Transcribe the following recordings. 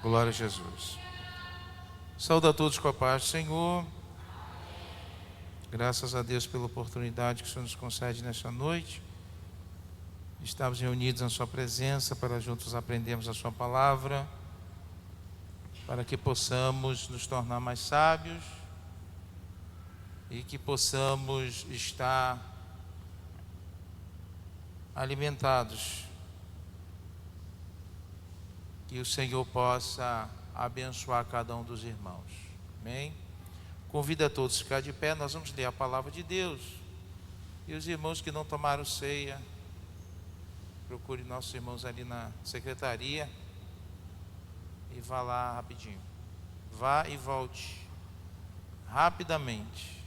Glória a Jesus. Saúde a todos com a paz do Senhor. Graças a Deus pela oportunidade que o Senhor nos concede nesta noite. Estamos reunidos na sua presença para juntos aprendermos a sua palavra, para que possamos nos tornar mais sábios e que possamos estar alimentados. Que o Senhor possa abençoar cada um dos irmãos. Amém? Convido a todos a ficar de pé. Nós vamos ler a palavra de Deus. E os irmãos que não tomaram ceia, procure nossos irmãos ali na secretaria e vá lá rapidinho. Vá e volte rapidamente.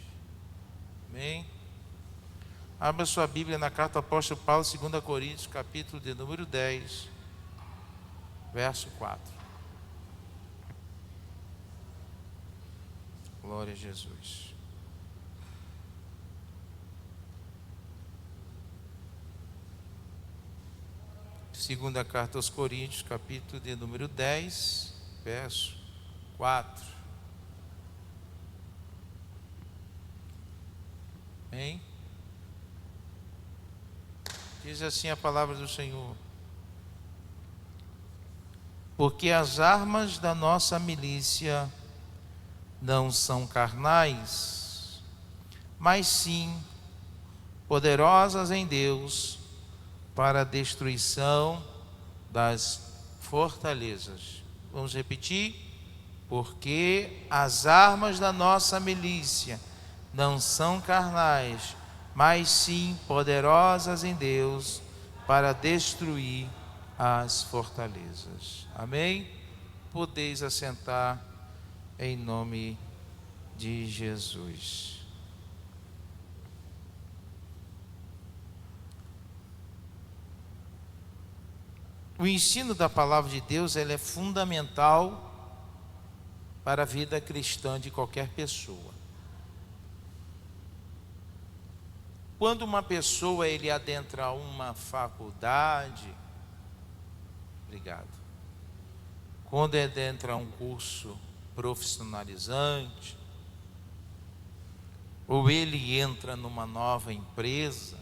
Amém? Abra sua Bíblia na carta do apóstolo Paulo, 2 Coríntios, capítulo de número 10, verso 4. Glória a Jesus. Segunda carta aos Coríntios, capítulo de número 10, verso 4. Amém? Diz assim a palavra do Senhor: porque as armas da nossa milícia não são carnais, mas sim poderosas em Deus para a destruição das fortalezas. Vamos repetir? Porque as armas da nossa milícia não são carnais, mas sim poderosas em Deus para destruir as fortalezas. Amém? Podeis assentar em nome de Jesus. O ensino da palavra de Deus, ele é fundamental para a vida cristã de qualquer pessoa. Quando uma pessoa ele adentra uma faculdade, quando adentra um curso profissionalizante, ou ele entra numa nova empresa,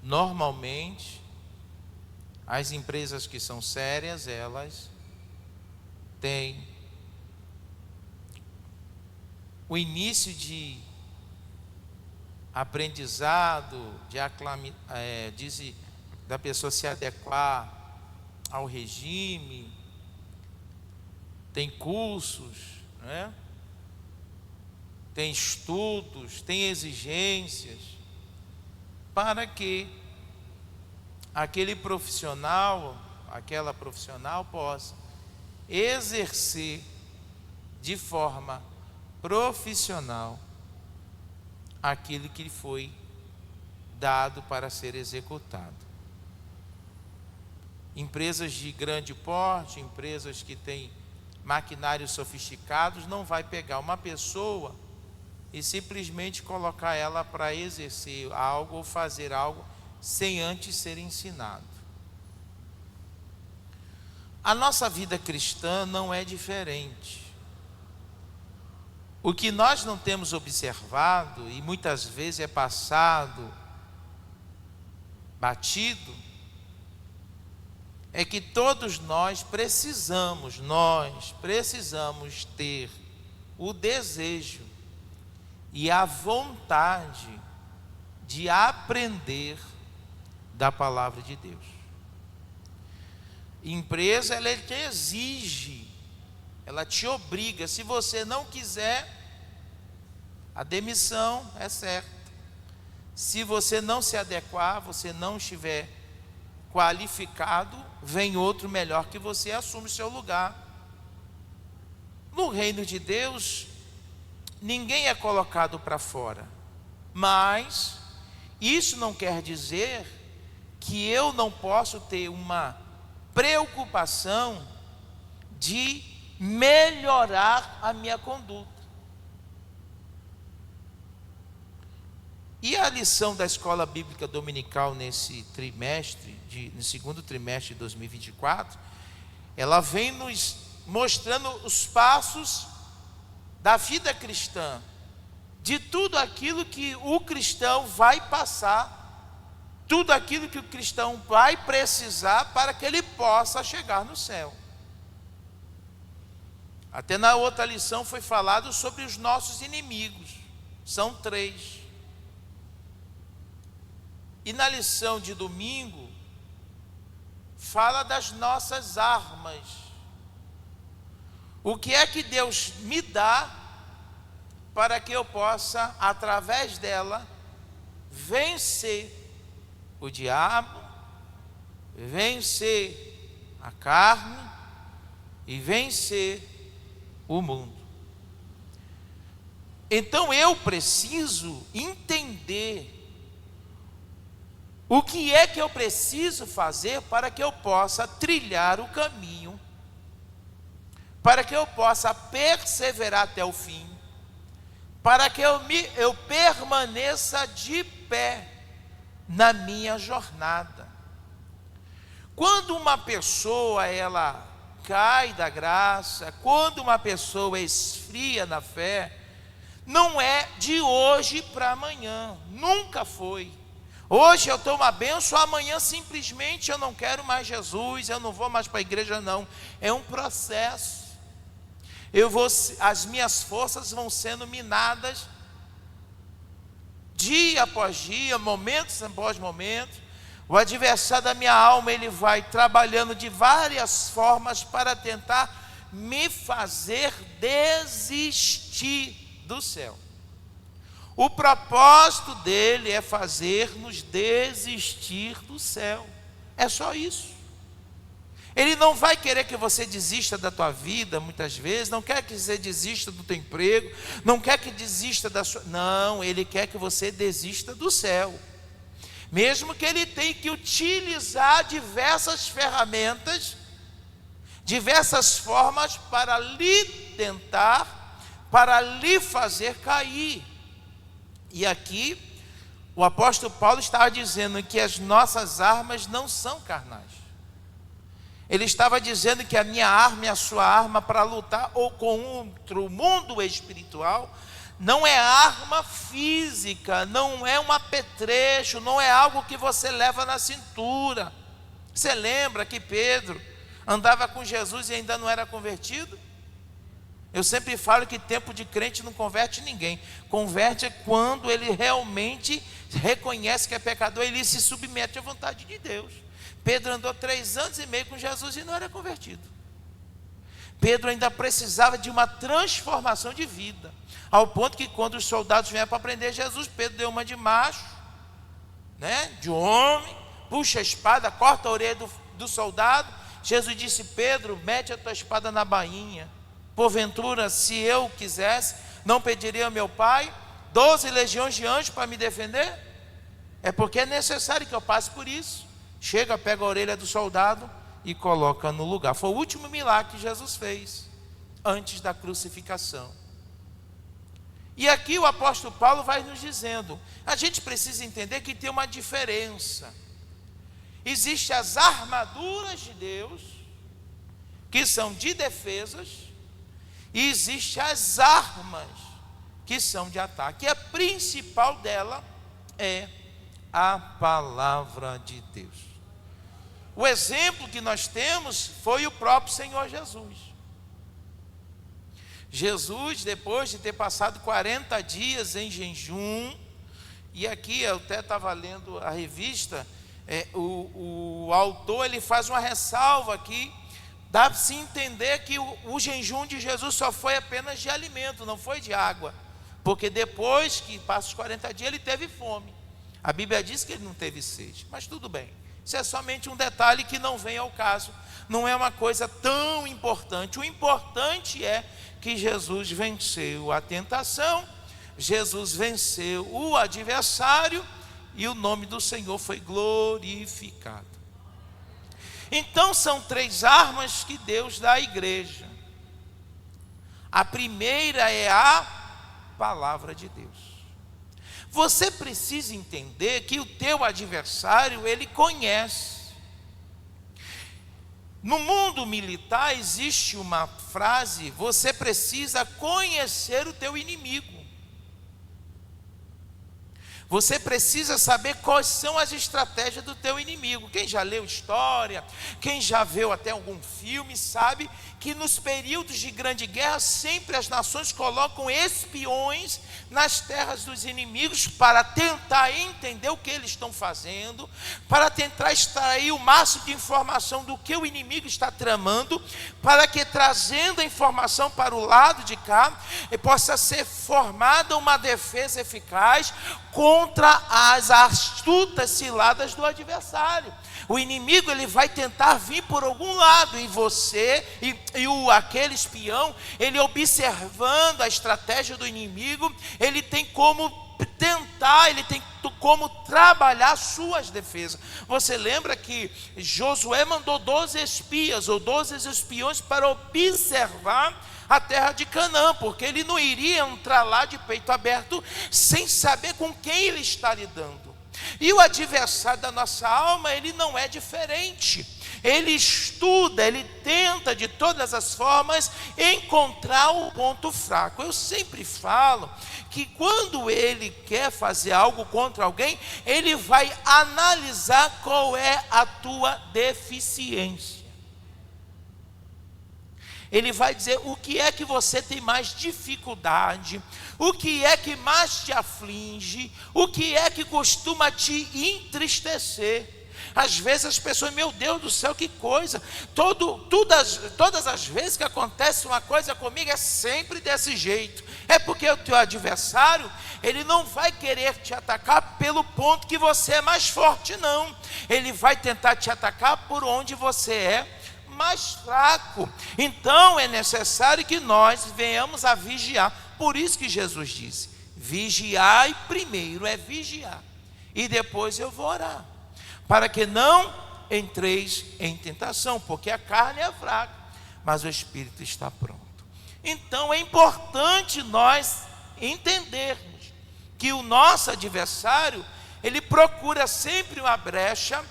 normalmente as empresas que são sérias, elas têm o início de aprendizado, da pessoa se adequar ao regime, tem cursos, né? Tem estudos, tem exigências, para que aquele profissional, aquela profissional possa exercer de forma profissional aquilo que lhe foi dado para ser executado. Empresas de grande porte, empresas que têm maquinários sofisticados, não vai pegar uma pessoa e simplesmente colocar ela para exercer algo ou fazer algo sem antes ser ensinado. A nossa vida cristã não é diferente. O que nós não temos observado, e muitas vezes é passado batido, é que todos nós precisamos ter o desejo e a vontade de aprender da palavra de Deus. Empresa, ela te exige, ela te obriga. Se você não quiser, a demissão é certa. Se você não se adequar, você não estiver qualificado, vem outro melhor que você, assume o seu lugar. No reino de Deus, ninguém é colocado para fora, mas isso não quer dizer que eu não posso ter uma preocupação de melhorar a minha conduta. E a lição da escola bíblica dominical nesse trimestre, no segundo trimestre de 2024, ela vem nos mostrando os passos da vida cristã, de tudo aquilo que o cristão vai passar, tudo aquilo que o cristão vai precisar para que ele possa chegar no céu. Até na outra lição foi falado sobre os nossos inimigos, são 3. E na lição de domingo, fala das nossas armas. O que é que Deus me dá para que eu possa, através dela, vencer o diabo, vencer a carne e vencer o mundo. Então eu preciso entender o que é que eu preciso fazer para que eu possa trilhar o caminho, para que eu possa perseverar até o fim, para que eu permaneça de pé na minha jornada. Quando uma pessoa ela cai da graça, quando uma pessoa esfria na fé, não é de hoje para amanhã, nunca foi. Hoje eu estou uma bênção, amanhã simplesmente eu não quero mais Jesus, eu não vou mais para a igreja, não. É um processo. As minhas forças vão sendo minadas dia após dia, momentos após momentos. O adversário da minha alma, ele vai trabalhando de várias formas para tentar me fazer desistir do céu. O propósito dele é fazer-nos desistir do céu. É só isso. Ele não vai querer que você desista da tua vida, muitas vezes, não quer que você desista do teu emprego, não quer que desista da sua... Não, ele quer que você desista do céu. Mesmo que ele tenha que utilizar diversas ferramentas, diversas formas para lhe tentar, para lhe fazer cair. E aqui, o apóstolo Paulo estava dizendo que as nossas armas não são carnais. Ele estava dizendo que a minha arma e a sua arma para lutar ou contra o mundo espiritual não é arma física, não é um apetrecho, não é algo que você leva na cintura. Você lembra que Pedro andava com Jesus e ainda não era convertido? Eu sempre falo que tempo de crente não converte ninguém. Converte é quando ele realmente reconhece que é pecador e ele se submete à vontade de Deus. Pedro andou 3 anos e meio com Jesus e não era convertido. Pedro ainda precisava de uma transformação de vida, ao ponto que quando os soldados vieram para prender Jesus, Pedro deu uma de macho, de homem, puxa a espada, corta a orelha do soldado. Jesus disse: Pedro, mete a tua espada na bainha. Porventura, se eu quisesse, não pediria ao meu pai 12 legiões de anjos para me defender? É porque é necessário que eu passe por isso. Chega, pega a orelha do soldado e coloca no lugar. Foi o último milagre que Jesus fez antes da crucificação. E aqui o apóstolo Paulo vai nos dizendo, a gente precisa entender que tem uma diferença. Existem as armaduras de Deus, que são de defesas, e existem as armas, que são de ataque. E a principal dela é a palavra de Deus. O exemplo que nós temos foi o próprio Senhor Jesus. Jesus, depois de ter passado 40 dias em jejum, e aqui eu até estava lendo a revista, o autor ele faz uma ressalva aqui, dá-se entender que o jejum de Jesus só foi apenas de alimento, não foi de água, porque depois que passa os 40 dias ele teve fome. A Bíblia diz que ele não teve sede, mas tudo bem. Isso é somente um detalhe que não vem ao caso, não é uma coisa tão importante. O importante é que Jesus venceu a tentação, Jesus venceu o adversário e o nome do Senhor foi glorificado. Então são 3 armas que Deus dá à igreja. A primeira é a palavra de Deus. Você precisa entender que o teu adversário, ele conhece. No mundo militar existe uma frase: você precisa conhecer o teu inimigo. Você precisa saber quais são as estratégias do teu inimigo. Quem já leu história, quem já viu até algum filme, sabe que nos períodos de grande guerra, sempre as nações colocam espiões nas terras dos inimigos para tentar entender o que eles estão fazendo, para tentar extrair o máximo de informação do que o inimigo está tramando, para que, trazendo a informação para o lado de cá, possa ser formada uma defesa eficaz contra as astutas ciladas do adversário. O inimigo, ele vai tentar vir por algum lado, e você aquele espião, ele observando a estratégia do inimigo, ele tem como tentar, ele tem como trabalhar suas defesas. Você lembra que Josué mandou 12 espias ou 12 espiões para observar a terra de Canaã, porque ele não iria entrar lá de peito aberto sem saber com quem ele está lidando. E o adversário da nossa alma, ele não é diferente. Ele estuda, ele tenta de todas as formas encontrar o ponto fraco. Eu sempre falo que quando ele quer fazer algo contra alguém, ele vai analisar qual é a tua deficiência. Ele vai dizer o que é que você tem mais dificuldade, o que é que mais te aflige, o que é que costuma te entristecer. Às vezes as pessoas, meu Deus do céu, que coisa, todas as vezes que acontece uma coisa comigo, é sempre desse jeito. É porque o teu adversário, ele não vai querer te atacar pelo ponto que você é mais forte, não. Ele vai tentar te atacar por onde você é mais fraco. Então é necessário que nós venhamos a vigiar. Por isso que Jesus disse: vigiai primeiro, é vigiar, e depois eu vou orar, para que não entreis em tentação, porque a carne é fraca, mas o espírito está pronto. Então é importante nós entendermos que o nosso adversário, ele procura sempre uma brecha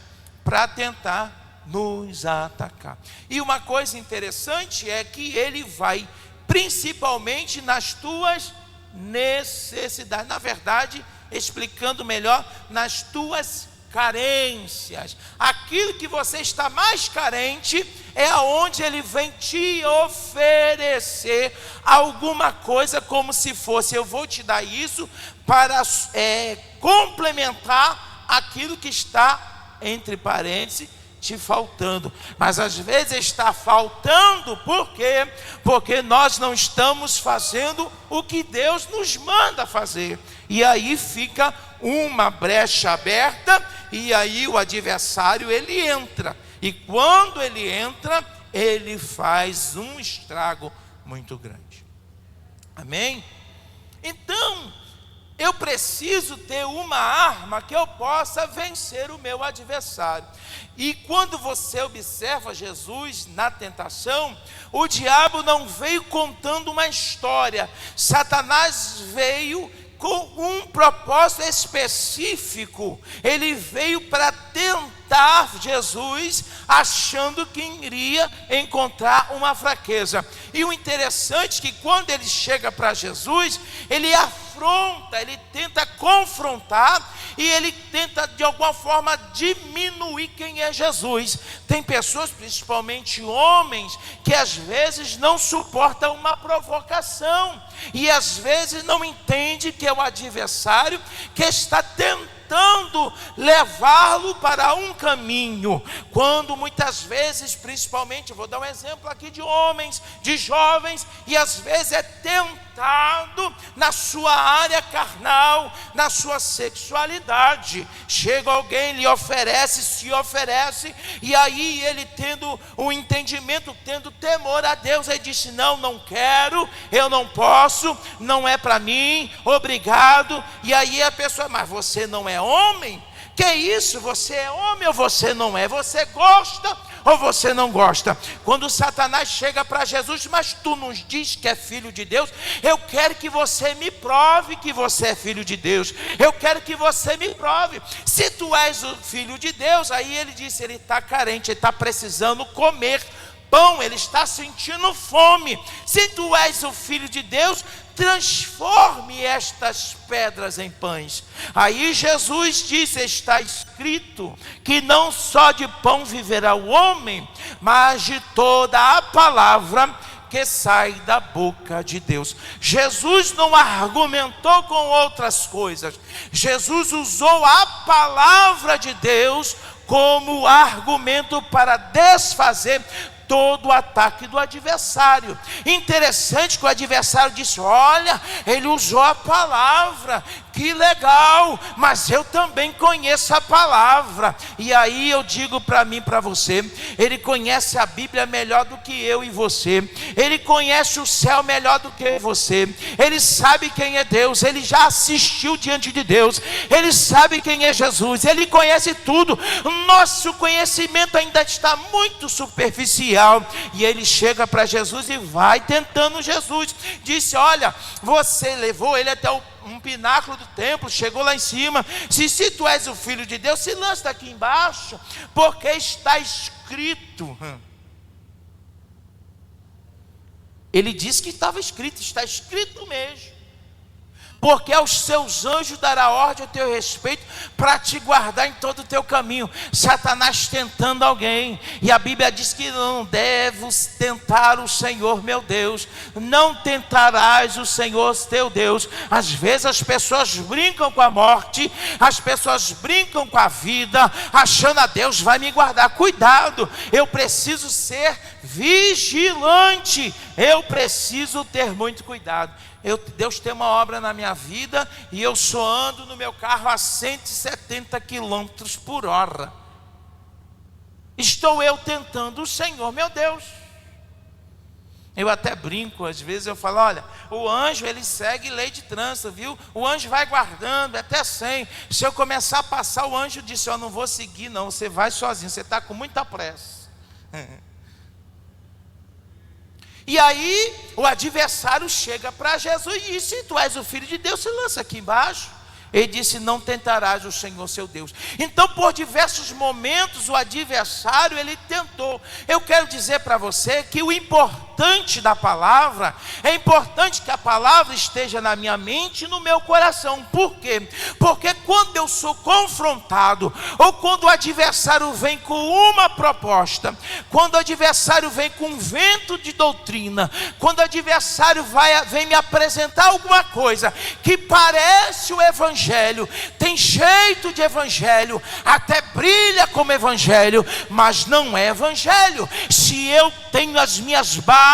para tentar nos atacar. E uma coisa interessante é que ele vai principalmente nas tuas necessidades, na verdade, explicando melhor, nas tuas carências. Aquilo que você está mais carente é aonde ele vem te oferecer alguma coisa, como se fosse: eu vou te dar isso para complementar aquilo que está, entre parênteses, te faltando. Mas às vezes está faltando, por quê? Porque nós não estamos fazendo o que Deus nos manda fazer, e aí fica uma brecha aberta, e aí o adversário, ele entra, e quando ele entra, ele faz um estrago muito grande. Amém? Então eu preciso ter uma arma que eu possa vencer o meu adversário. E quando você observa Jesus na tentação, o diabo não veio contando uma história. Satanás veio com um propósito específico. Ele veio para tentar Jesus, achando que iria encontrar uma fraqueza. E o interessante é que quando ele chega para Jesus, ele afronta, ele tenta confrontar, e ele tenta de alguma forma diminuir quem é Jesus. Tem pessoas, principalmente homens, que às vezes não suportam uma provocação, e às vezes não entende que é o adversário que está tentando levá-lo para um caminho, quando muitas vezes, principalmente, vou dar um exemplo aqui de homens, de jovens, e às vezes é tentado na sua área carnal, na sua sexualidade. Chega alguém, lhe oferece, se oferece, e aí ele, tendo um entendimento, tendo temor a Deus, ele disse: não quero, eu não posso, não é para mim, obrigado. E aí a pessoa: mas você não é homem? Que isso? Você é homem ou você não é? Você gosta ou você não gosta? Quando Satanás chega para Jesus: mas tu nos diz que é filho de Deus, eu quero que você me prove que você é filho de Deus, eu quero que você me prove, se tu és o filho de Deus. Aí ele disse: ele está carente, ele está precisando comer pão, ele está sentindo fome. Se tu és o filho de Deus, transforme estas pedras em pães. Aí Jesus disse: está escrito que não só de pão viverá o homem, mas de toda a palavra que sai da boca de Deus. Jesus não argumentou com outras coisas, Jesus usou a palavra de Deus como argumento para desfazer todo o ataque do adversário. Interessante que o adversário disse: olha, ele usou a palavra, que legal, mas eu também conheço a palavra. E aí eu digo para mim, para você, ele conhece a Bíblia melhor do que eu e você, ele conhece o céu melhor do que eu e você, ele sabe quem é Deus, ele já assistiu diante de Deus, ele sabe quem é Jesus, ele conhece tudo. Nosso conhecimento ainda está muito superficial. E ele chega para Jesus e vai tentando Jesus. Disse: olha, você levou ele até um pináculo do templo, chegou lá em cima. Se tu és o filho de Deus, se lança daqui embaixo, porque está escrito. Ele disse que estava escrito, está escrito mesmo. Porque aos seus anjos dará ordem a teu respeito, para te guardar em todo o teu caminho. Satanás tentando alguém, e a Bíblia diz que não deves tentar o Senhor meu Deus, não tentarás o Senhor teu Deus. Às vezes as pessoas brincam com a morte, as pessoas brincam com a vida, achando: a Deus vai me guardar. Cuidado, eu preciso ser vigilante, eu preciso ter muito cuidado. Deus tem uma obra na minha vida, e eu só ando no meu carro a 170 quilômetros por hora. Estou eu tentando o Senhor meu Deus. Eu até brinco, às vezes eu falo: olha, o anjo ele segue lei de trânsito, viu? O anjo vai guardando até 100. Se eu começar a passar, o anjo disse: eu não vou seguir não, você vai sozinho, você está com muita pressa. E aí o adversário chega para Jesus e disse: se tu és o filho de Deus, se lança aqui embaixo. Ele disse: não tentarás o Senhor seu Deus. Então, por diversos momentos, o adversário ele tentou. Eu quero dizer para você que o importante da palavra, é importante que a palavra esteja na minha mente e no meu coração. Por quê? Porque quando eu sou confrontado, ou quando o adversário vem com uma proposta, quando o adversário vem com um vento de doutrina, quando o adversário vem me apresentar alguma coisa que parece o evangelho, tem jeito de evangelho, até brilha como evangelho, mas não é evangelho. Se eu tenho as minhas bases,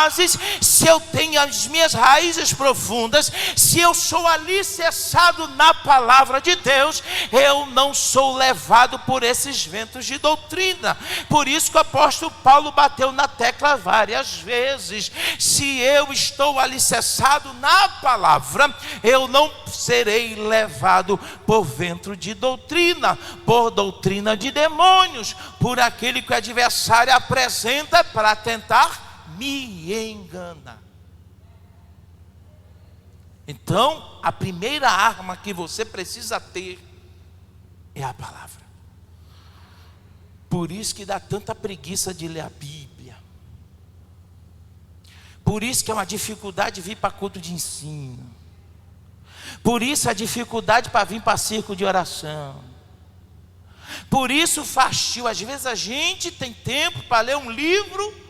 se eu tenho as minhas raízes profundas, se eu sou alicerçado na palavra de Deus, eu não sou levado por esses ventos de doutrina. Por isso que o apóstolo Paulo bateu na tecla várias vezes: se eu estou alicerçado na palavra, eu não serei levado por vento de doutrina, por doutrina de demônios, por aquele que o adversário apresenta para tentar me enganar. Então, a primeira arma que você precisa ter é a palavra. Por isso que dá tanta preguiça de ler a Bíblia. Por isso que é uma dificuldade vir para culto de ensino. Por isso a dificuldade para vir para círculo de oração. Por isso o fastio. Às vezes a gente tem tempo para ler um livro,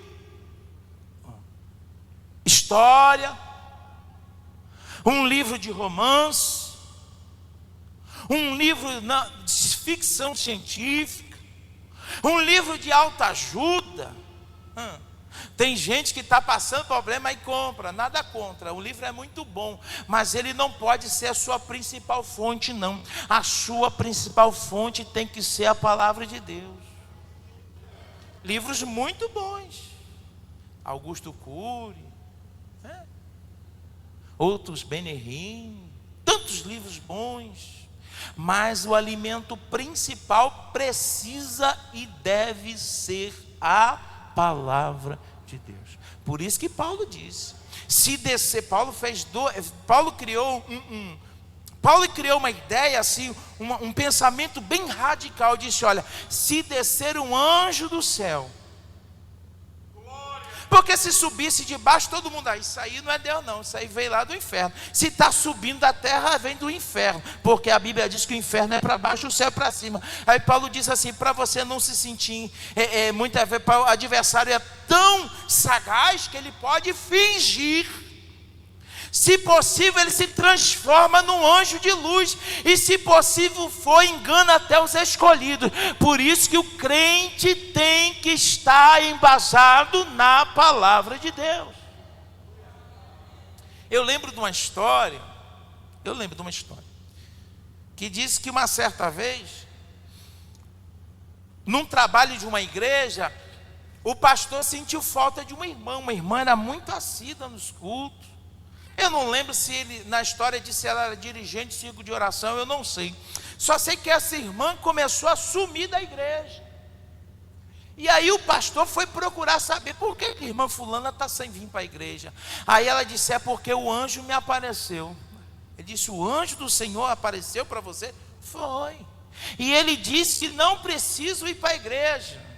história, um livro de romance, um livro de ficção científica, um livro de autoajuda. Tem gente que está passando problema e compra, nada contra, o livro é muito bom, mas ele não pode ser a sua principal fonte não. A sua principal fonte tem que ser a palavra de Deus. Livros muito bons, Augusto Cury, outros Bennerine, tantos livros bons, mas o alimento principal precisa e deve ser A palavra de Deus. Por isso que Paulo disse, se descer, Paulo criou uma ideia assim, um pensamento bem radical, disse, olha, se descer um anjo do céu, porque se subisse de baixo, todo mundo, isso aí não é Deus não, isso aí veio lá do inferno. Se está subindo da terra, vem do inferno, porque a Bíblia diz que o inferno é para baixo, o céu é para cima. Aí Paulo diz assim, para você não se sentir, muitas vezes o adversário é tão sagaz, que ele pode fingir. Se possível, ele se transforma num anjo de luz. E se possível for, engana até os escolhidos. Por isso que o crente tem que estar embasado na palavra de Deus. Eu lembro de uma história, que diz que uma certa vez, num trabalho de uma igreja, o pastor sentiu falta de uma irmã era muito assídua nos cultos. Eu não lembro se ele, na história, disse que ela era dirigente de círculo de oração, eu não sei. Só sei que essa irmã começou a sumir da igreja. E aí o pastor foi procurar saber por que a irmã fulana está sem vir para a igreja. Aí ela disse, é porque o anjo me apareceu. Ele disse, o anjo do Senhor apareceu para você? Foi. E ele disse que não preciso ir para a igreja.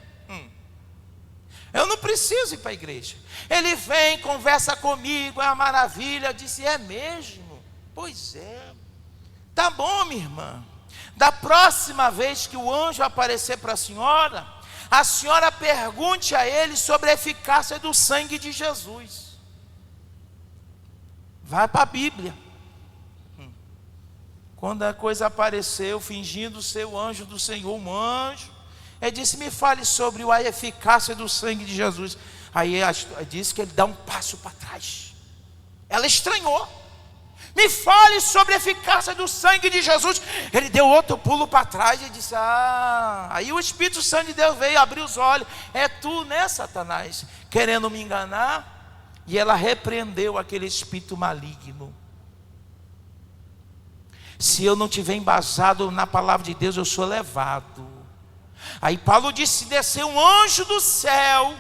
Eu não preciso ir para a igreja. Ele vem, conversa comigo, é uma maravilha. Eu disse, é mesmo? Pois é. Tá bom, minha irmã. Da próxima vez que o anjo aparecer para a senhora pergunte a ele sobre a eficácia do sangue de Jesus. Vai para a Bíblia. Quando a coisa apareceu, fingindo ser o anjo do Senhor, um anjo, ele disse, me fale sobre a eficácia do sangue de Jesus. Aí disse que ele dá um passo para trás. Ela estranhou. Me fale sobre a eficácia do sangue de Jesus. Ele deu outro pulo para trás e disse, aí o Espírito Santo de Deus veio abrir os olhos. É tu, né, Satanás, querendo me enganar? E ela repreendeu aquele espírito maligno. Se eu não tiver embasado na palavra de Deus, eu sou levado. Aí Paulo disse, se descer um anjo do céu,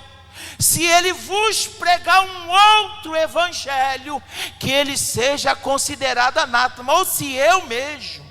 se ele vos pregar um outro evangelho, que ele seja considerado anátema. Ou se eu mesmo,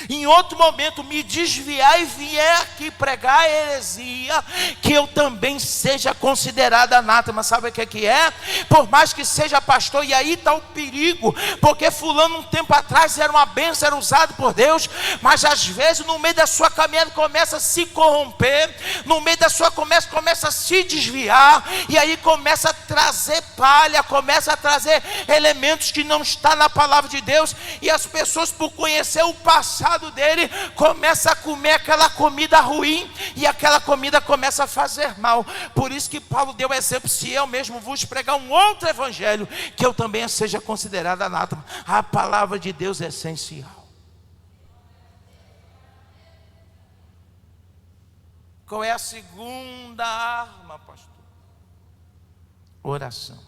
em outro momento, me desviar e vier aqui pregar a heresia, que eu também seja considerado anátema. Sabe o que é? Por mais que seja pastor, e aí está o perigo, porque fulano um tempo atrás era uma bênção, era usado por Deus, mas às vezes no meio da sua caminhada começa a se corromper, no meio da sua começa a se desviar, e aí começa a trazer palha, começa a trazer elementos que não está na palavra de Deus, e as pessoas, por conhecer o passado dele, começa a comer aquela comida ruim, e aquela comida começa a fazer mal. Por isso que Paulo deu o exemplo, se eu mesmo vos pregar um outro evangelho, que eu também seja considerado anátema. A palavra de Deus é essencial. Qual é a segunda arma, pastor? Oração.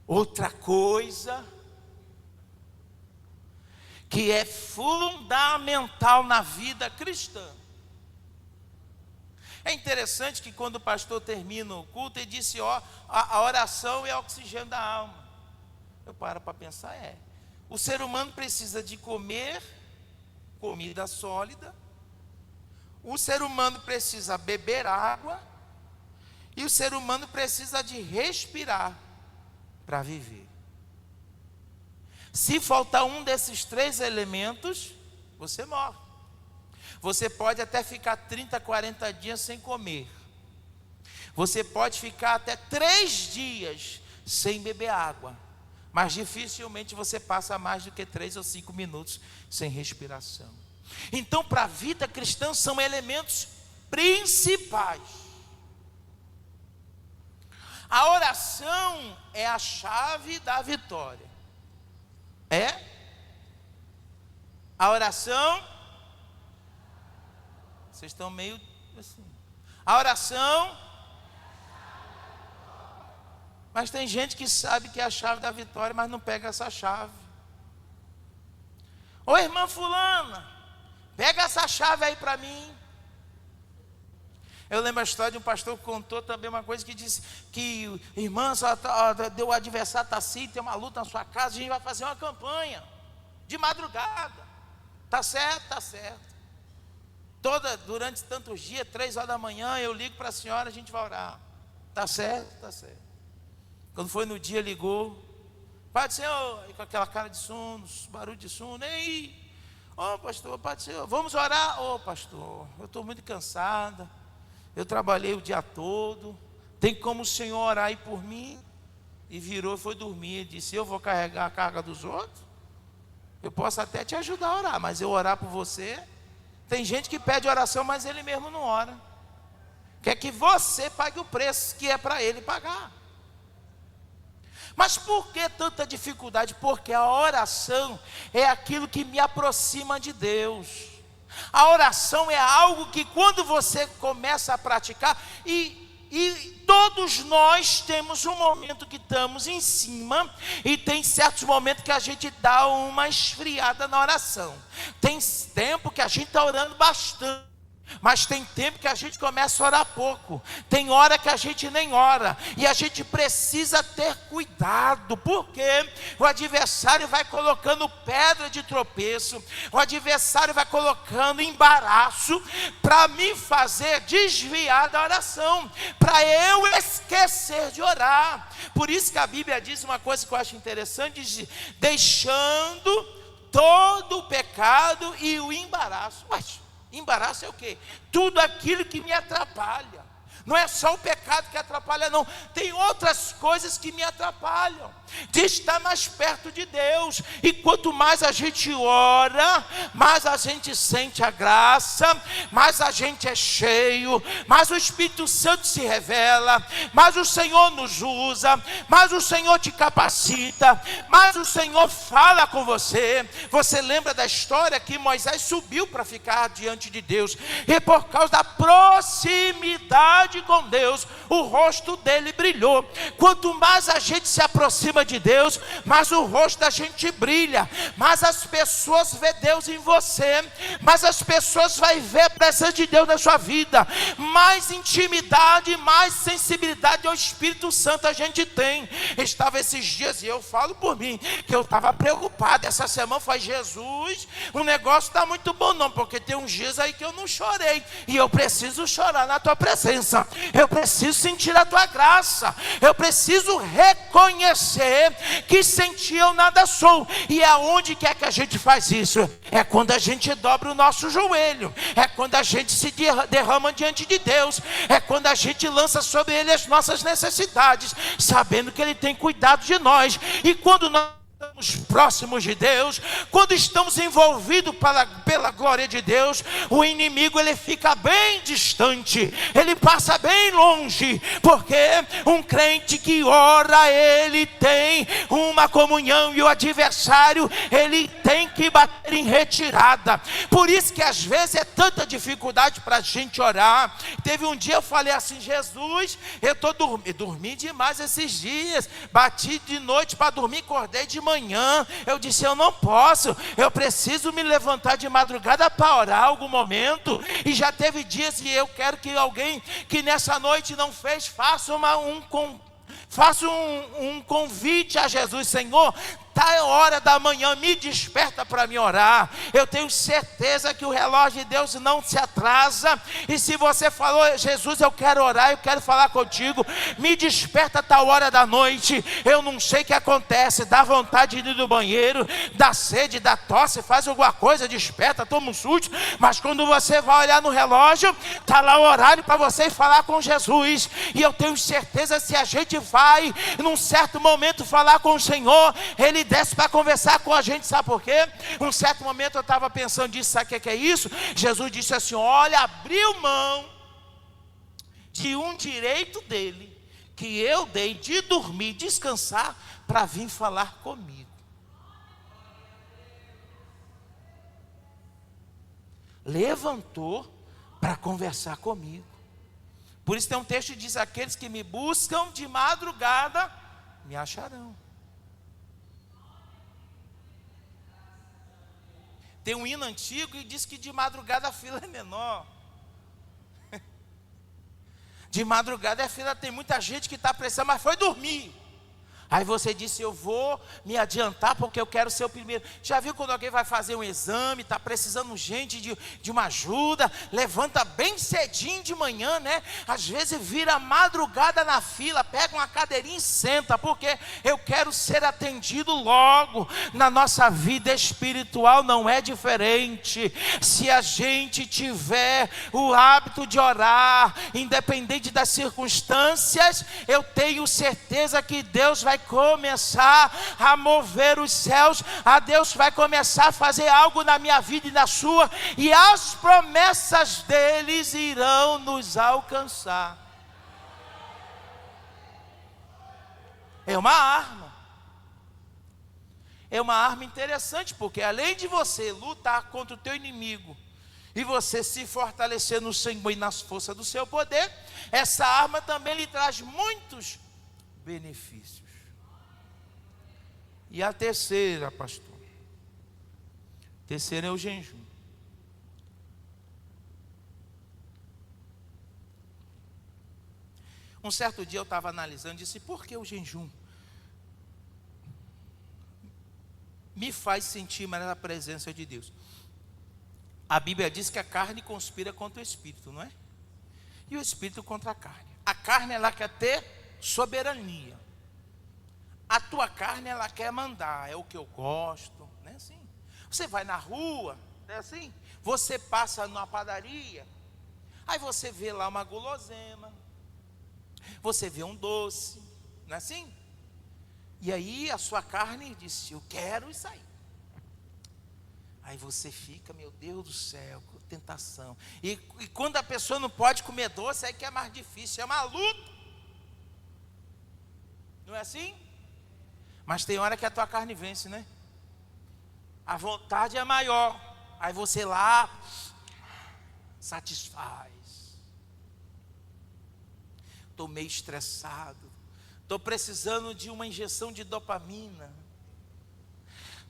Outra coisa que é fundamental na vida cristã. É interessante que quando o pastor termina o culto, ele disse, a oração é o oxigênio da alma. Eu paro para pensar, o ser humano precisa de comer comida sólida, o ser humano precisa beber água, e o ser humano precisa de respirar para viver. Se faltar um desses três elementos, você morre. Você pode até ficar 30, 40 dias sem comer. Você pode ficar até 3 dias sem beber água. Mas dificilmente você passa mais do que 3 ou 5 minutos sem respiração. Então, para a vida cristã, são elementos principais. A oração é a chave da vitória. A oração, vocês estão meio assim. A oração, mas tem gente que sabe que é a chave da vitória, mas não pega essa chave. Ô irmã fulana, pega essa chave aí para mim. Eu lembro a história de um pastor que contou também uma coisa, que disse que, irmã, o adversário está assim, tem uma luta na sua casa, a gente vai fazer uma campanha de madrugada. Está certo? Está certo. Durante tantos dias, 3 horas da manhã, eu ligo para a senhora, a gente vai orar. Está certo? Está certo. Quando foi no dia, ligou. Pai do Senhor, com aquela cara de sono, barulho de sono. Ei, pastor, Pai do Senhor, vamos orar? Pastor, eu estou muito cansada. Eu trabalhei o dia todo. Tem como o Senhor orar aí por mim? E virou e foi dormir. Disse: eu vou carregar a carga dos outros? Eu posso até te ajudar a orar, mas eu orar por você? Tem gente que pede oração, mas ele mesmo não ora. Quer que você pague o preço que é para ele pagar. Mas por que tanta dificuldade? Porque a oração é aquilo que me aproxima de Deus. A oração é algo que quando você começa a praticar, e todos nós temos um momento que estamos em cima, e tem certos momentos que a gente dá uma esfriada na oração. Tem tempo que a gente está orando bastante, mas tem tempo que a gente começa a orar pouco. Tem hora que a gente nem ora. E a gente precisa ter cuidado, porque o adversário vai colocando pedra de tropeço, o adversário vai colocando embaraço para me fazer desviar da oração, para eu esquecer de orar. Por isso que a Bíblia diz uma coisa que eu acho interessante: diz, deixando todo o pecado e o embaraço. Mas embaraço é o quê? Tudo aquilo que me atrapalha. Não é só o pecado que atrapalha, não. Tem outras coisas que me atrapalham de estar mais perto de Deus. E quanto mais a gente ora, mais a gente sente a graça, mais a gente é cheio, mais o Espírito Santo se revela, mais o Senhor nos usa, mais o Senhor te capacita, mais o Senhor fala com você. Você lembra da história que Moisés subiu para ficar diante de Deus, e por causa da proximidade com Deus, o rosto dele brilhou. Quanto mais a gente se aproxima de Deus, mais o rosto da gente brilha, mais as pessoas vê Deus em você, mais as pessoas vão ver a presença de Deus na sua vida, mais intimidade, mais sensibilidade ao Espírito Santo a gente tem. Estava esses dias, e eu falo por mim, que eu estava preocupado. Essa semana foi: Jesus, o negócio está muito bom não, porque tem uns dias aí que eu não chorei, e eu preciso chorar na tua presença, eu preciso sentir a tua graça, eu preciso reconhecer que sem ti eu nada sou. E aonde que é que a gente faz isso? É quando a gente dobra o nosso joelho, é quando a gente se derrama diante de Deus, é quando a gente lança sobre Ele as nossas necessidades, sabendo que Ele tem cuidado de nós. E quando nós estamos próximos de Deus, quando estamos envolvidos pela glória de Deus, o inimigo ele fica bem distante, ele passa bem longe, porque um crente que ora, ele tem uma comunhão, e o adversário ele tem que bater em retirada. Por isso que às vezes é tanta dificuldade para a gente orar. Teve um dia eu falei assim: Jesus, eu estou dormi demais esses dias, bati de noite para dormir, acordei de manhã. Eu disse: eu não posso, eu preciso me levantar de madrugada para orar algum momento. E já teve dias que eu quero que alguém que nessa noite não fez, faça um convite a Jesus: Senhor, está a hora da manhã, me desperta para me orar. Eu tenho certeza que o relógio de Deus não se atrasa. E se você falou: Jesus, eu quero orar, eu quero falar contigo, me desperta a tal hora da noite. Eu não sei o que acontece, dá vontade de ir no banheiro, dá sede, dá tosse, faz alguma coisa, desperta, toma um susto. Mas quando você vai olhar no relógio, está lá o horário para você falar com Jesus. E eu tenho certeza, se a gente vai num certo momento falar com o Senhor, Ele desce para conversar com a gente. Sabe por quê? Um certo momento eu estava pensando disso. Sabe o que é isso? Jesus disse assim: olha, abriu mão de um direito dele, que eu dei, de dormir, descansar, para vir falar comigo. Levantou para conversar comigo. Por isso tem um texto que diz: aqueles que me buscam de madrugada me acharão. Tem um hino antigo e diz que de madrugada a fila é menor. De madrugada é fila, tem muita gente que está precisando, mas foi dormir. Aí você disse, eu vou me adiantar porque eu quero ser o primeiro. Já viu quando alguém vai fazer um exame, está precisando gente de uma ajuda, levanta bem cedinho de manhã, né? Às vezes vira madrugada na fila, pega uma cadeirinha e senta, porque eu quero ser atendido logo. Na nossa vida espiritual não é diferente. Se a gente tiver o hábito de orar, independente das circunstâncias, eu tenho certeza que Deus vai começar a mover os céus, Deus vai começar a fazer algo na minha vida e na sua, e as promessas deles irão nos alcançar. É uma arma. É uma arma interessante, porque além de você lutar contra o teu inimigo e você se fortalecer no Senhor e nas forças do seu poder, essa arma também lhe traz muitos benefícios. E a terceira, pastor? A terceira é o jejum. Um certo dia eu estava analisando e disse, por que o jejum me faz sentir mais a presença de Deus? A Bíblia diz que a carne conspira contra o espírito, não é? E o espírito contra a carne. A carne, ela quer ter soberania. A tua carne, ela quer mandar, é o que eu gosto, não é assim? Você vai na rua, não é assim? Você passa numa padaria, aí você vê lá uma guloseima, você vê um doce, não é assim? E aí a sua carne diz, eu quero isso aí. Aí você fica, meu Deus do céu, que tentação. E quando a pessoa não pode comer doce, aí que é mais difícil, é uma luta. Não é assim? Mas tem hora que a tua carne vence, né? A vontade é maior. Aí você lá satisfaz. Estou meio estressado. Estou precisando de uma injeção de dopamina.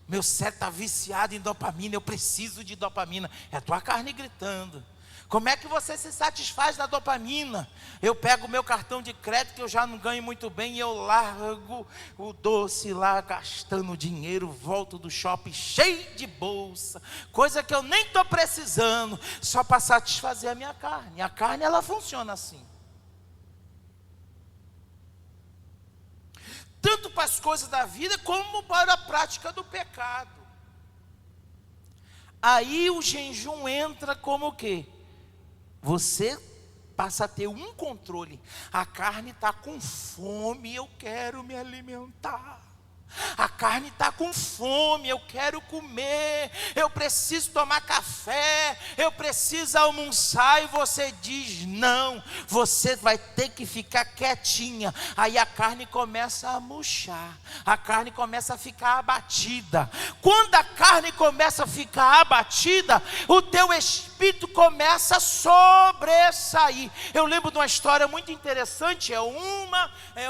Meu cérebro está viciado em dopamina. Eu preciso de dopamina. É a tua carne gritando. Como é que você se satisfaz da dopamina? Eu pego o meu cartão de crédito, que eu já não ganho muito bem, e eu largo o doce lá, gastando dinheiro, volto do shopping cheio de bolsa, coisa que eu nem estou precisando, só para satisfazer a minha carne. A carne, ela funciona assim. Tanto para as coisas da vida, como para a prática do pecado. Aí o jejum entra como o quê? Você passa a ter um controle. A carne está com fome, eu quero me alimentar. A carne está com fome, eu quero comer, eu preciso tomar café, eu preciso almoçar, e você diz não, você vai ter que ficar quietinha. Aí a carne começa a murchar, a carne começa a ficar abatida. Quando a carne começa a ficar abatida, o teu espírito começa a sobressair. Eu lembro de uma história muito interessante, é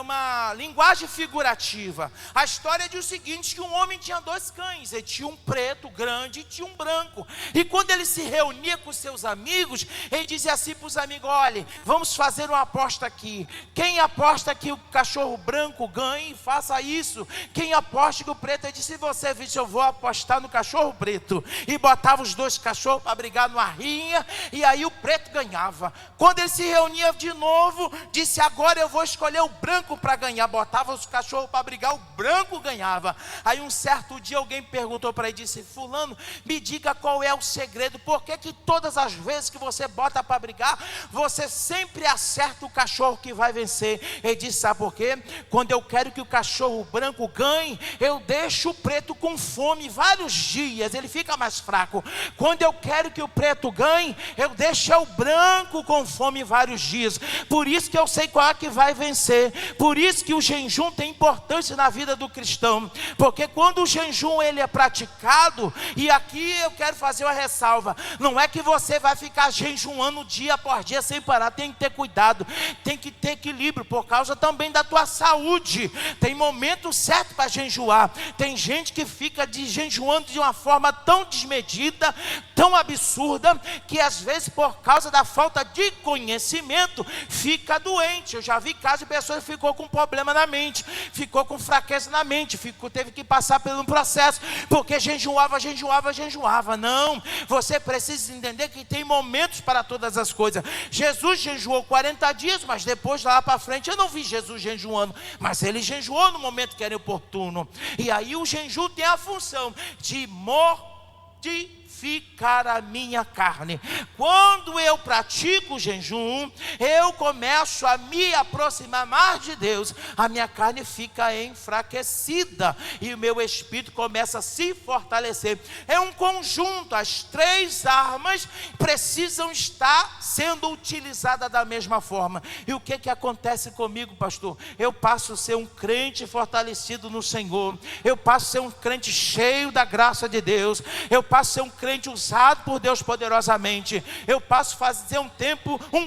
uma linguagem figurativa. A história diz o seguinte, que um homem tinha 2 cães, ele tinha um preto grande e tinha um branco, e quando ele se reunia com seus amigos, ele dizia assim para os amigos, olha, vamos fazer uma aposta aqui, quem aposta que o cachorro branco ganhe, faça isso, quem aposta que o preto, ele disse, se você vir, eu vou apostar no cachorro preto, e botava os 2 cachorros para brigar numa rinha, e aí o preto ganhava. Quando ele se reunia de novo, disse, agora eu vou escolher o branco para ganhar, botava os cachorros para brigar, o branco ganhava. Aí um certo dia alguém perguntou para ele, disse, fulano, me diga qual é o segredo, por que todas as vezes que você bota para brigar, você sempre acerta o cachorro que vai vencer? Ele disse, sabe por quê? Quando eu quero que o cachorro branco ganhe, eu deixo o preto com fome vários dias, ele fica mais fraco. Quando eu quero que o preto ganhe, eu deixo o branco com fome vários dias. Por isso que eu sei qual é que vai vencer. Por isso que o jejum tem importância na vida do cristão, porque quando o jejum ele é praticado, e aqui eu quero fazer uma ressalva, não é que você vai ficar jejuando dia após dia sem parar, tem que ter cuidado, tem que ter equilíbrio, por causa também da tua saúde, tem momento certo para jejuar. Tem gente que fica jejuando de uma forma tão desmedida, tão absurda, que às vezes por causa da falta de conhecimento fica doente. Eu já vi casos de pessoas que ficou com problema na mente, ficou com fraqueza na mente, teve que passar por um processo, porque jejuava. Não, você precisa entender que tem momentos para todas as coisas. Jesus jejuou 40 dias, mas depois lá para frente eu não vi Jesus jejuando, mas ele jejuou no momento que era oportuno. E aí o jejum tem a função de mortificar a minha carne. Quando eu pratico o jejum, eu começo a me aproximar mais de Deus, a minha carne fica enfraquecida e o meu espírito começa a se fortalecer. É um conjunto, as três armas precisam estar sendo utilizadas da mesma forma. E o que acontece comigo, pastor? Eu passo a ser um crente fortalecido no Senhor, eu passo a ser um crente cheio da graça de Deus, eu passo a ser um crente usado por Deus poderosamente, eu passo a fazer um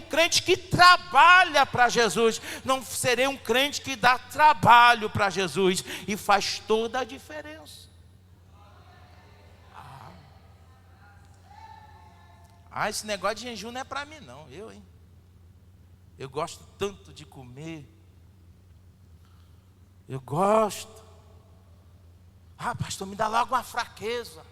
crente que trabalha para Jesus. Não serei um crente que dá trabalho para Jesus, e faz toda a diferença. Esse negócio de jejum não é para mim não, eu gosto tanto de comer, eu gosto. Pastor, me dá logo uma fraqueza.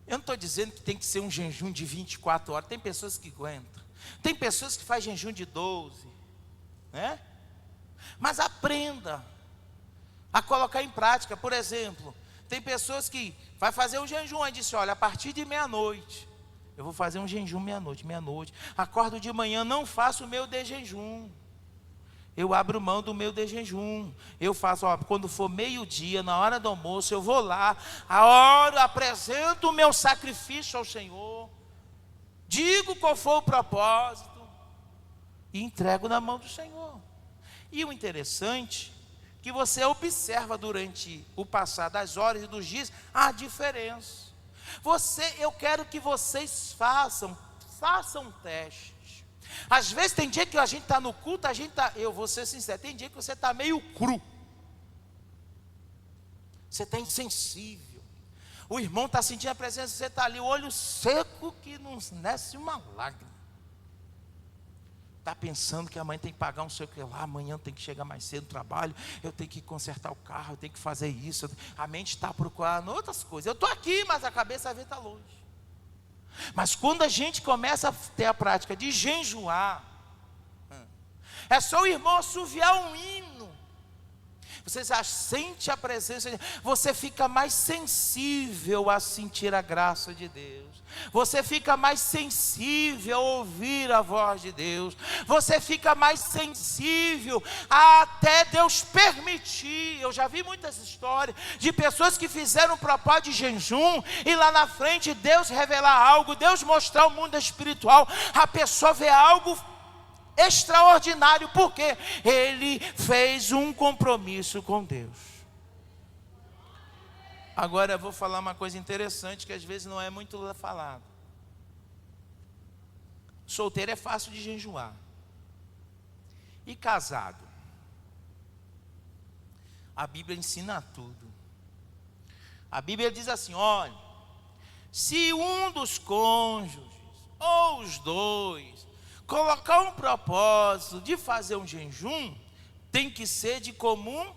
Eu não estou dizendo que tem que ser um jejum de 24 horas. Tem pessoas que aguentam. Tem pessoas que fazem jejum de 12, né? Mas aprenda a colocar em prática. Por exemplo, tem pessoas que vai fazer um jejum e disse: olha, a partir de meia-noite eu vou fazer um jejum meia-noite. Acordo de manhã, não faço o meu de jejum. Eu abro mão do meu de jejum. Eu faço, quando for meio-dia, na hora do almoço, eu vou lá, apresento o meu sacrifício ao Senhor, digo qual foi o propósito e entrego na mão do Senhor. E o interessante, que você observa durante o passar das horas e dos dias, a diferença. Eu quero que vocês façam testes. Às vezes tem dia que a gente está no culto, eu vou ser sincero, tem dia que você está meio cru, você está insensível, o irmão está sentindo a presença, você está ali, o olho seco que não desce uma lágrima, está pensando que amanhã tem que pagar um sei o que lá, amanhã tem que chegar mais cedo no trabalho, eu tenho que consertar o carro, eu tenho que fazer isso, a mente está procurando outras coisas. Eu estou aqui, mas a cabeça às vezes está longe. Mas quando a gente começa a ter a prática de jejuar, é só o irmão assoviar um hino, você já sente a presença, você fica mais sensível a sentir a graça de Deus, você fica mais sensível a ouvir a voz de Deus, você fica mais sensível a até Deus permitir. Eu já vi muitas histórias de pessoas que fizeram um propósito de jejum, e lá na frente Deus revelar algo, Deus mostrar o mundo espiritual, a pessoa vê algo extraordinário, porque ele fez um compromisso com Deus. Agora eu vou falar uma coisa interessante que às vezes não é muito falado. Solteiro é fácil de jejuar, e casado, a Bíblia ensina tudo. A Bíblia diz assim: olha, se um dos cônjuges ou os dois colocar um propósito de fazer um jejum, tem que ser de comum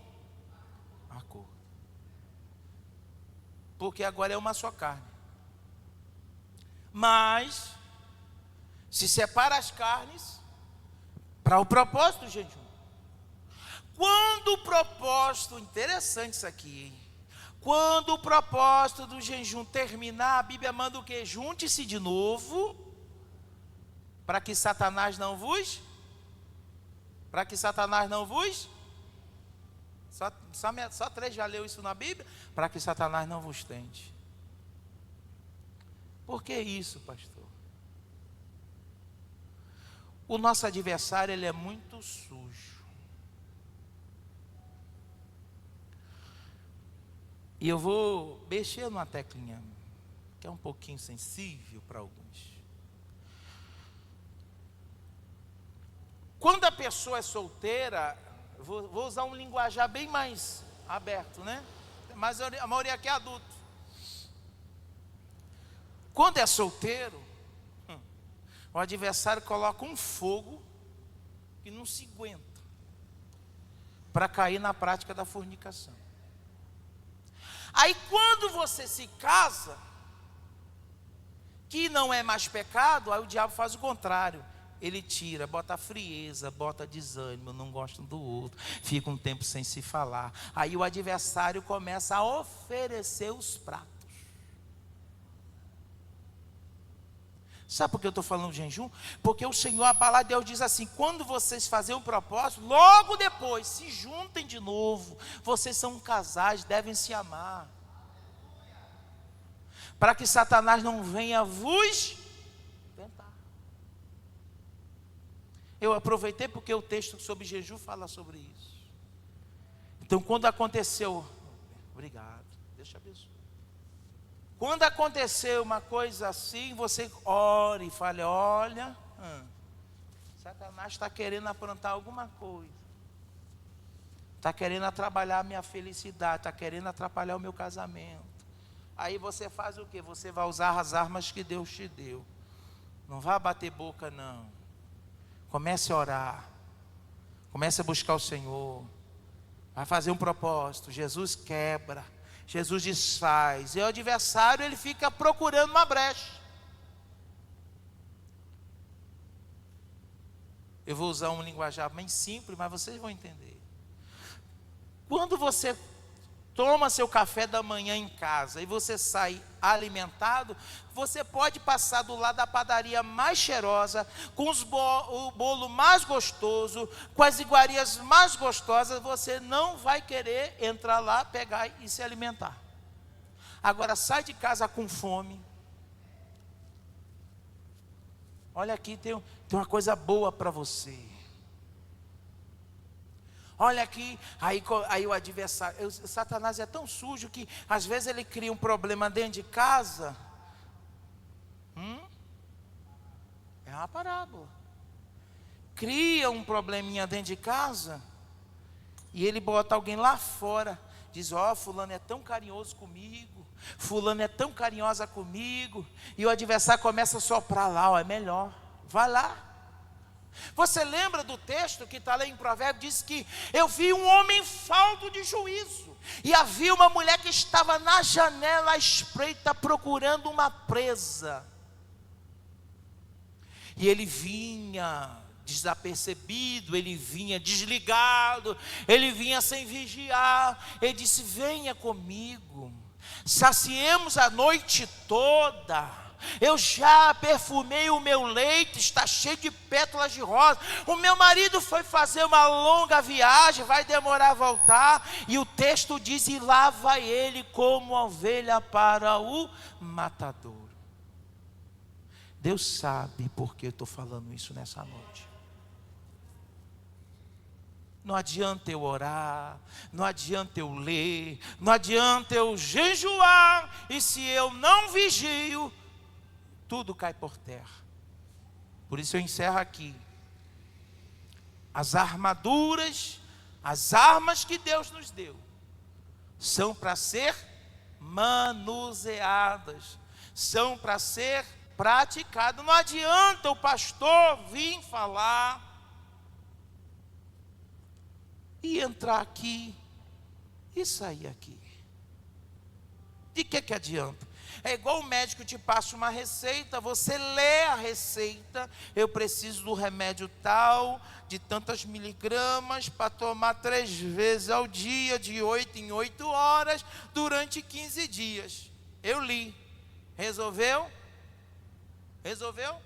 acordo, porque agora é uma só carne. Mas se separa as carnes para o propósito do jejum. Quando o propósito, interessante isso aqui, quando o propósito do jejum terminar, a Bíblia manda o quê? Junte-se de novo, para que Satanás não vos, só 3 já leu isso na Bíblia, para que Satanás não vos tente. Por que isso, pastor? O nosso adversário, ele é muito sujo, e eu vou mexer numa teclinha que é um pouquinho sensível para alguns. Quando a pessoa é solteira, vou usar um linguajar bem mais aberto, né? Mas a maioria aqui é adulto. Quando é solteiro, o adversário coloca um fogo que não se aguenta para cair na prática da fornicação. Aí quando você se casa, que não é mais pecado, aí o diabo faz o contrário. Ele tira, bota frieza, bota desânimo, não gosta um do outro, fica um tempo sem se falar. Aí o adversário começa a oferecer os pratos. Sabe por que eu estou falando de jejum? Porque o Senhor, a palavra de Deus diz assim: quando vocês fazem um propósito, logo depois se juntem de novo. Vocês são casais, devem se amar, para que Satanás não venha vos tentar. Eu aproveitei porque o texto sobre jejum fala sobre isso. Então quando aconteceu, obrigado, Deus te abençoe. Quando aconteceu uma coisa assim, você ore e fale: olha, Satanás está querendo aprontar alguma coisa, está querendo atrapalhar a minha felicidade, está querendo atrapalhar o meu casamento. Aí você faz o quê? Você vai usar as armas que Deus te deu. Não vá bater boca não. Comece a orar, comece a buscar o Senhor, vai fazer um propósito. Jesus quebra, Jesus desfaz, e o adversário ele fica procurando uma brecha. Eu vou usar um linguajar bem simples, mas vocês vão entender. Quando você toma seu café da manhã em casa e você sai alimentado, você pode passar do lado da padaria mais cheirosa, com o bolo mais gostoso, com as iguarias mais gostosas, você não vai querer entrar lá, pegar e se alimentar. Agora sai de casa com fome. Olha aqui, tem uma coisa boa para você. Olha aqui, aí o adversário, Satanás é tão sujo que às vezes ele cria um problema dentro de casa. É uma parábola. Cria um probleminha dentro de casa e ele bota alguém lá fora. Diz: ó, fulano é tão carinhoso comigo, fulano é tão carinhosa comigo. E o adversário começa a soprar lá: ó, é melhor, vai lá. Você lembra do texto que está lá em Provérbios? Diz que eu vi um homem falto de juízo, e havia uma mulher que estava na janela à espreita procurando uma presa. E ele vinha desapercebido, ele vinha desligado, ele vinha sem vigiar. Ele disse: venha comigo, saciemos a noite toda. Eu já perfumei o meu leito, está cheio de pétalas de rosa. O meu marido foi fazer uma longa viagem, vai demorar a voltar. E o texto diz: e lá vai ele como ovelha para o matadouro. Deus sabe por que eu estou falando isso nessa noite. Não adianta eu orar, não adianta eu ler, não adianta eu jejuar, e se eu não vigio, tudo cai por terra. Por isso eu encerro aqui. As armaduras, as armas que Deus nos deu, são para ser manuseadas, são para ser praticadas. Não adianta o pastor vir falar e entrar aqui e sair aqui. De que adianta? É igual o médico te passa uma receita, você lê a receita: eu preciso do remédio tal, de tantas miligramas, para tomar 3 vezes ao dia, de 8 em 8 horas, durante 15 dias. Eu li. Resolveu? Resolveu?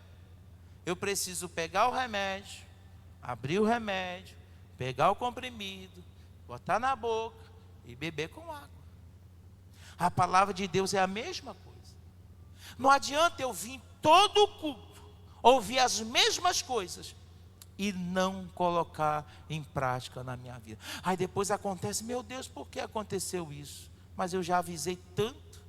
Eu preciso pegar o remédio, abrir o remédio, pegar o comprimido, botar na boca e beber com água. A palavra de Deus é a mesma coisa. Não adianta eu vir todo o culto, ouvir as mesmas coisas e não colocar em prática na minha vida. Aí depois acontece: meu Deus, por que aconteceu isso? Mas eu já avisei tanto,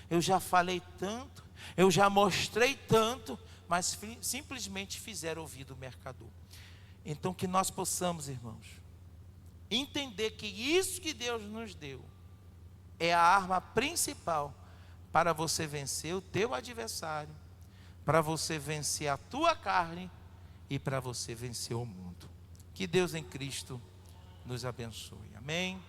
eu já falei tanto, eu já mostrei tanto, mas simplesmente fizeram ouvido o mercador. Então que nós possamos, irmãos, entender que isso que Deus nos deu é a arma principal para você vencer o teu adversário, para você vencer a tua carne e para você vencer o mundo. Que Deus em Cristo nos abençoe. Amém.